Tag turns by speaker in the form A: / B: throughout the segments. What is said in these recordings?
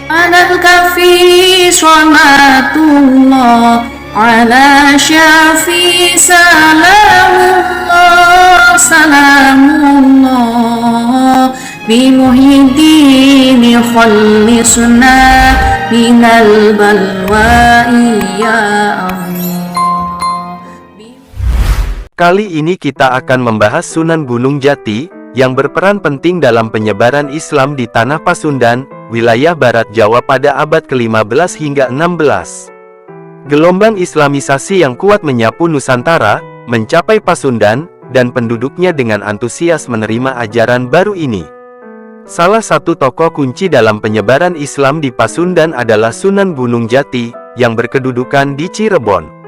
A: Alal kafi salatullah ala syafi salamullah salamullah bimuhyiddin khallisna minal balwa ya Allah.
B: Kali ini kita akan membahas Sunan Gunung Jati, yang berperan penting dalam penyebaran Islam di tanah Pasundan, wilayah Barat Jawa pada abad ke-15 hingga 16. Gelombang Islamisasi yang kuat menyapu Nusantara, mencapai Pasundan, dan penduduknya dengan antusias menerima ajaran baru ini. Salah satu tokoh kunci dalam penyebaran Islam di Pasundan adalah Sunan Gunung Jati, yang berkedudukan di Cirebon.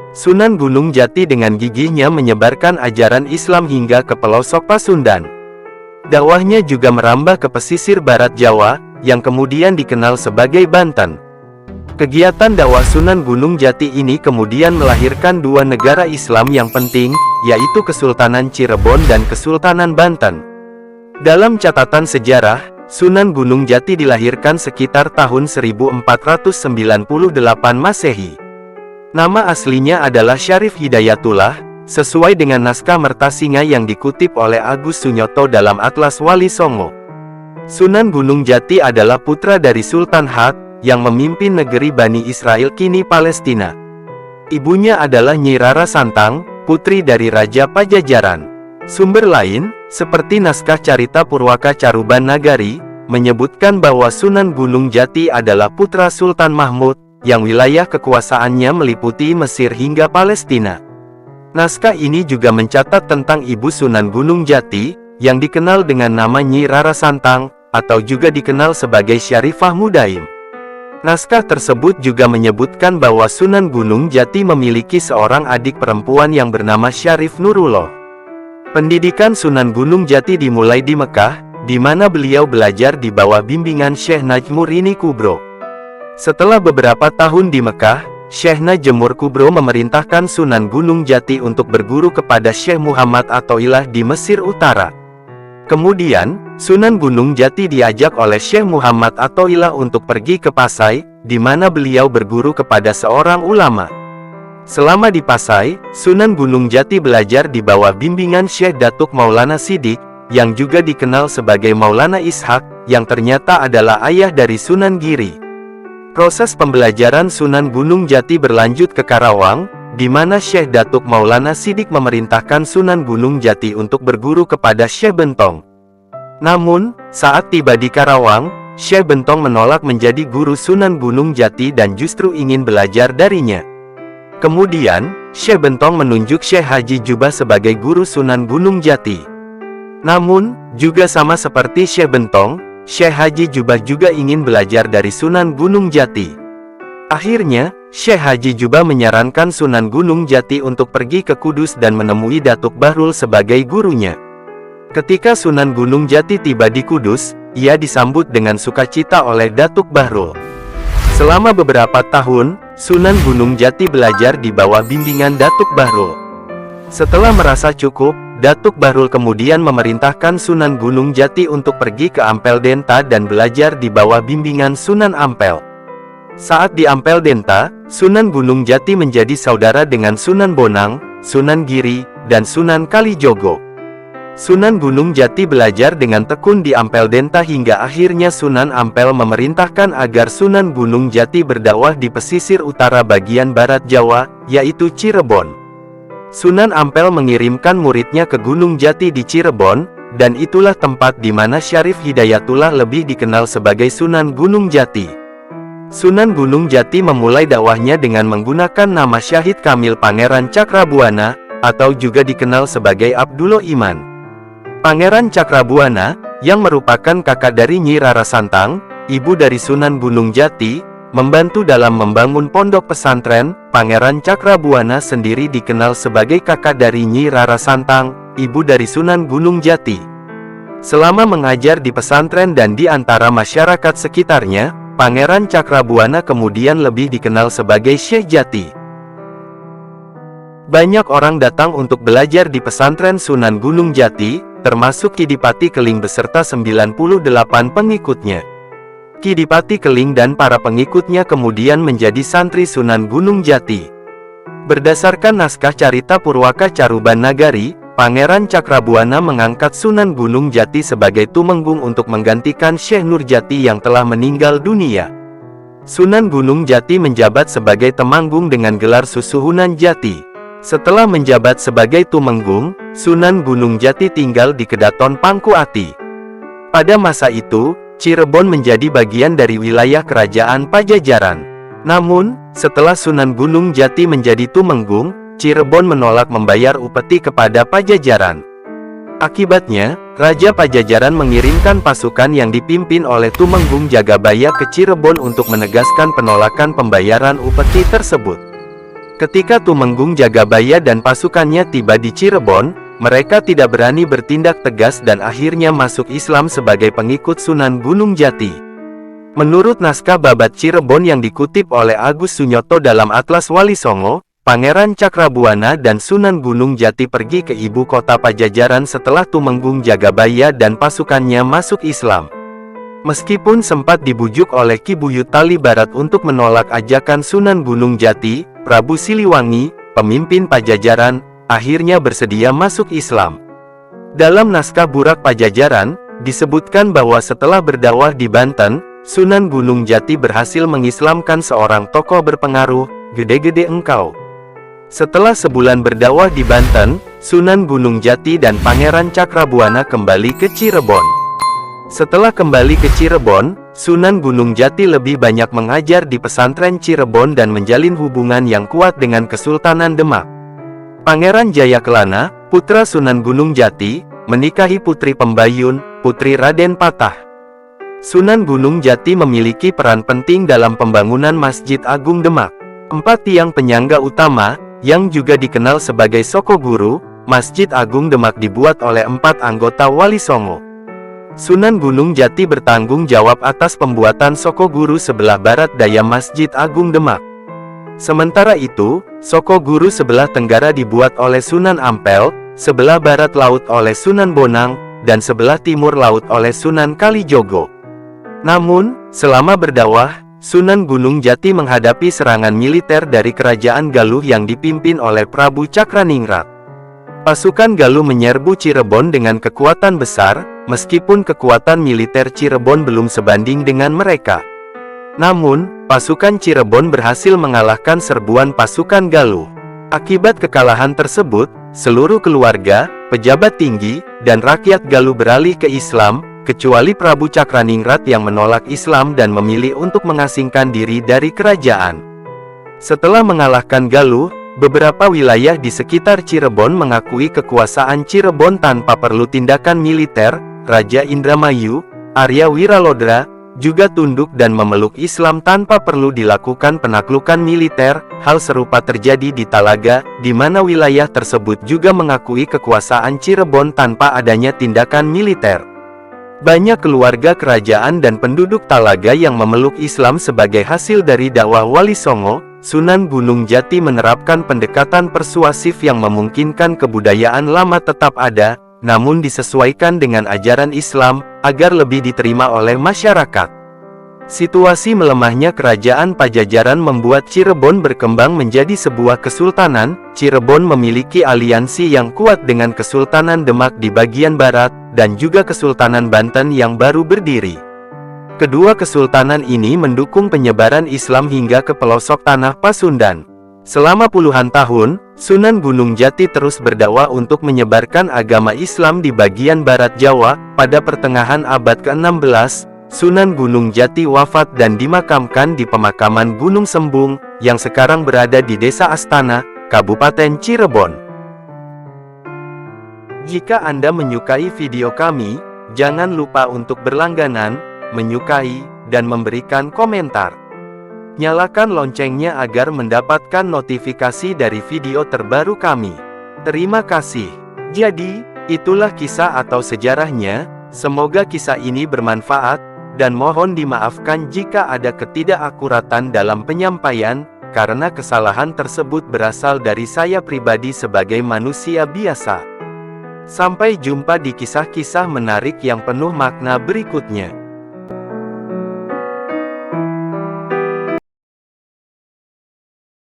B: Sunan Gunung Jati dengan gigihnya menyebarkan ajaran Islam hingga ke pelosok Pasundan. Dakwahnya juga merambah ke pesisir Barat Jawa, yang kemudian dikenal sebagai Banten. Kegiatan dakwah Sunan Gunung Jati ini kemudian melahirkan dua negara Islam yang penting, yaitu Kesultanan Cirebon dan Kesultanan Banten. Dalam catatan sejarah, Sunan Gunung Jati dilahirkan sekitar tahun 1498 Masehi. Nama aslinya adalah Syarif Hidayatullah, sesuai dengan naskah Mertasinga yang dikutip oleh Agus Sunyoto dalam Atlas Wali Songo. Sunan Gunung Jati adalah putra dari Sultan Hak, yang memimpin negeri Bani Israel kini Palestina. Ibunya adalah Nyi Rara Santang, putri dari Raja Pajajaran. Sumber lain, seperti naskah Carita Purwaka Caruban Nagari, menyebutkan bahwa Sunan Gunung Jati adalah putra Sultan Mahmud, yang wilayah kekuasaannya meliputi Mesir hingga Palestina. Naskah ini juga mencatat tentang ibu Sunan Gunung Jati, yang dikenal dengan nama Nyi Rara Santang, atau juga dikenal sebagai Syarifah Mudaim. Naskah tersebut juga menyebutkan bahwa Sunan Gunung Jati memiliki seorang adik perempuan yang bernama Syarif Nurullah. Pendidikan Sunan Gunung Jati dimulai di Mekah, di mana beliau belajar di bawah bimbingan Syekh Najmurini Kubro. Setelah beberapa tahun di Mekah, Syekh Najmur Kubro memerintahkan Sunan Gunung Jati untuk berguru kepada Syekh Muhammad Athoillah di Mesir Utara. Kemudian, Sunan Gunung Jati diajak oleh Syekh Muhammad Athoillah untuk pergi ke Pasai, di mana beliau berguru kepada seorang ulama. Selama di Pasai, Sunan Gunung Jati belajar di bawah bimbingan Syekh Datuk Maulana Sidik, yang juga dikenal sebagai Maulana Ishak, yang ternyata adalah ayah dari Sunan Giri. Proses pembelajaran Sunan Gunung Jati berlanjut ke Karawang, di mana Syekh Datuk Maulana Sidik memerintahkan Sunan Gunung Jati untuk berguru kepada Syekh Bentong. Namun, saat tiba di Karawang, Syekh Bentong menolak menjadi guru Sunan Gunung Jati dan justru ingin belajar darinya. Kemudian, Syekh Bentong menunjuk Syekh Haji Jubah sebagai guru Sunan Gunung Jati. Namun, juga sama seperti Syekh Bentong, Syekh Haji Jubah juga ingin belajar dari Sunan Gunung Jati. Akhirnya, Syekh Haji Jubah menyarankan Sunan Gunung Jati untuk pergi ke Kudus dan menemui Datuk Bahrul sebagai gurunya. Ketika Sunan Gunung Jati tiba di Kudus, ia disambut dengan sukacita oleh Datuk Bahrul. Selama beberapa tahun, Sunan Gunung Jati belajar di bawah bimbingan Datuk Bahrul. Setelah merasa cukup, Datuk Bahrul kemudian memerintahkan Sunan Gunung Jati untuk pergi ke Ampel Denta dan belajar di bawah bimbingan Sunan Ampel. Saat di Ampel Denta, Sunan Gunung Jati menjadi saudara dengan Sunan Bonang, Sunan Giri, dan Sunan Kalijogo. Sunan Gunung Jati belajar dengan tekun di Ampel Denta hingga akhirnya Sunan Ampel memerintahkan agar Sunan Gunung Jati berdakwah di pesisir utara bagian Barat Jawa, yaitu Cirebon. Sunan Ampel mengirimkan muridnya ke Gunung Jati di Cirebon, dan itulah tempat di mana Syarif Hidayatullah lebih dikenal sebagai Sunan Gunung Jati. Sunan Gunung Jati memulai dakwahnya dengan menggunakan nama Syahid Kamil Pangeran Cakrabuana, atau juga dikenal sebagai Abdullah Iman. Pangeran Cakrabuana, yang merupakan kakak dari Nyi Rara Santang, ibu dari Sunan Gunung Jati, membantu dalam membangun pondok pesantren. Pangeran Cakrabuana sendiri dikenal sebagai kakak dari Nyi Rara Santang, ibu dari Sunan Gunung Jati. Selama mengajar di pesantren dan di antara masyarakat sekitarnya, Pangeran Cakrabuana kemudian lebih dikenal sebagai Syekh Jati. Banyak orang datang untuk belajar di pesantren Sunan Gunung Jati, termasuk Kidipati Keling beserta 98 pengikutnya. Kidipati Keling dan para pengikutnya kemudian menjadi santri Sunan Gunung Jati. Berdasarkan naskah Carita Purwaka Caruban Nagari, Pangeran Cakrabuana mengangkat Sunan Gunung Jati sebagai tumenggung untuk menggantikan Syekh Nurjati yang telah meninggal dunia. Sunan Gunung Jati menjabat sebagai temanggung dengan gelar Susuhunan Jati. Setelah menjabat sebagai tumenggung, Sunan Gunung Jati tinggal di Kedaton Pangkuati. Pada masa itu, Cirebon menjadi bagian dari wilayah kerajaan Pajajaran. Namun, setelah Sunan Gunung Jati menjadi tumenggung, Cirebon menolak membayar upeti kepada Pajajaran. Akibatnya, Raja Pajajaran mengirimkan pasukan yang dipimpin oleh Tumenggung Jagabaya ke Cirebon untuk menegaskan penolakan pembayaran upeti tersebut. Ketika Tumenggung Jagabaya dan pasukannya tiba di Cirebon, mereka tidak berani bertindak tegas dan akhirnya masuk Islam sebagai pengikut Sunan Gunung Jati. Menurut naskah Babat Cirebon yang dikutip oleh Agus Sunyoto dalam Atlas Wali Songo, Pangeran Cakrabuana dan Sunan Gunung Jati pergi ke ibu kota Pajajaran setelah Tumenggung Jagabaya dan pasukannya masuk Islam. Meskipun sempat dibujuk oleh Ki Buyut Tali Barat untuk menolak ajakan Sunan Gunung Jati, Prabu Siliwangi, pemimpin Pajajaran, akhirnya bersedia masuk Islam. Dalam naskah Burak Pajajaran, disebutkan bahwa setelah berdakwah di Banten, Sunan Gunung Jati berhasil mengislamkan seorang tokoh berpengaruh, Gede-Gede Engkau. Setelah sebulan berdakwah di Banten, Sunan Gunung Jati dan Pangeran Cakrabuana kembali ke Cirebon. Setelah kembali ke Cirebon, Sunan Gunung Jati lebih banyak mengajar di pesantren Cirebon dan menjalin hubungan yang kuat dengan Kesultanan Demak. Pangeran Jayakelana, putra Sunan Gunung Jati, menikahi Putri Pembayun, putri Raden Patah. Sunan Gunung Jati memiliki peran penting dalam pembangunan Masjid Agung Demak. 4 tiang penyangga utama, yang juga dikenal sebagai Soko Guru, Masjid Agung Demak dibuat oleh 4 anggota Wali Songo. Sunan Gunung Jati bertanggung jawab atas pembuatan Soko Guru sebelah barat daya Masjid Agung Demak. Sementara itu, Soko Guru sebelah tenggara dibuat oleh Sunan Ampel, sebelah barat laut oleh Sunan Bonang, dan sebelah timur laut oleh Sunan Kalijogo. Namun, selama berdakwah, Sunan Gunung Jati menghadapi serangan militer dari kerajaan Galuh yang dipimpin oleh Prabu Cakraningrat. Pasukan Galuh menyerbu Cirebon dengan kekuatan besar, meskipun kekuatan militer Cirebon belum sebanding dengan mereka. Namun, pasukan Cirebon berhasil mengalahkan serbuan pasukan Galuh. Akibat kekalahan tersebut, seluruh keluarga, pejabat tinggi, dan rakyat Galuh beralih ke Islam, kecuali Prabu Cakraningrat yang menolak Islam dan memilih untuk mengasingkan diri dari kerajaan. Setelah mengalahkan Galuh, beberapa wilayah di sekitar Cirebon mengakui kekuasaan Cirebon tanpa perlu tindakan militer. Raja Indramayu, Arya Wiralodra, juga tunduk dan memeluk Islam tanpa perlu dilakukan penaklukan militer. Hal serupa terjadi di Talaga, di mana wilayah tersebut juga mengakui kekuasaan Cirebon tanpa adanya tindakan militer. Banyak keluarga kerajaan dan penduduk Talaga yang memeluk Islam sebagai hasil dari dakwah Wali Songo. Sunan Gunung Jati menerapkan pendekatan persuasif yang memungkinkan kebudayaan lama tetap ada, namun disesuaikan dengan ajaran Islam, agar lebih diterima oleh masyarakat. Situasi melemahnya kerajaan Pajajaran membuat Cirebon berkembang menjadi sebuah kesultanan. Cirebon memiliki aliansi yang kuat dengan Kesultanan Demak di bagian barat, dan juga Kesultanan Banten yang baru berdiri. Kedua kesultanan ini mendukung penyebaran Islam hingga ke pelosok tanah Pasundan. Selama puluhan tahun, Sunan Gunung Jati terus berdakwah untuk menyebarkan agama Islam di bagian barat Jawa. Pada pertengahan abad ke-16, Sunan Gunung Jati wafat dan dimakamkan di pemakaman Gunung Sembung, yang sekarang berada di Desa Astana, Kabupaten Cirebon. Jika Anda menyukai video kami, jangan lupa untuk berlangganan, menyukai, dan memberikan komentar. Nyalakan loncengnya agar mendapatkan notifikasi dari video terbaru kami. Terima kasih. Jadi, itulah kisah atau sejarahnya. Semoga kisah ini bermanfaat, dan mohon dimaafkan jika ada ketidakakuratan dalam penyampaian, karena kesalahan tersebut berasal dari saya pribadi sebagai manusia biasa. Sampai jumpa di kisah-kisah menarik yang penuh makna berikutnya.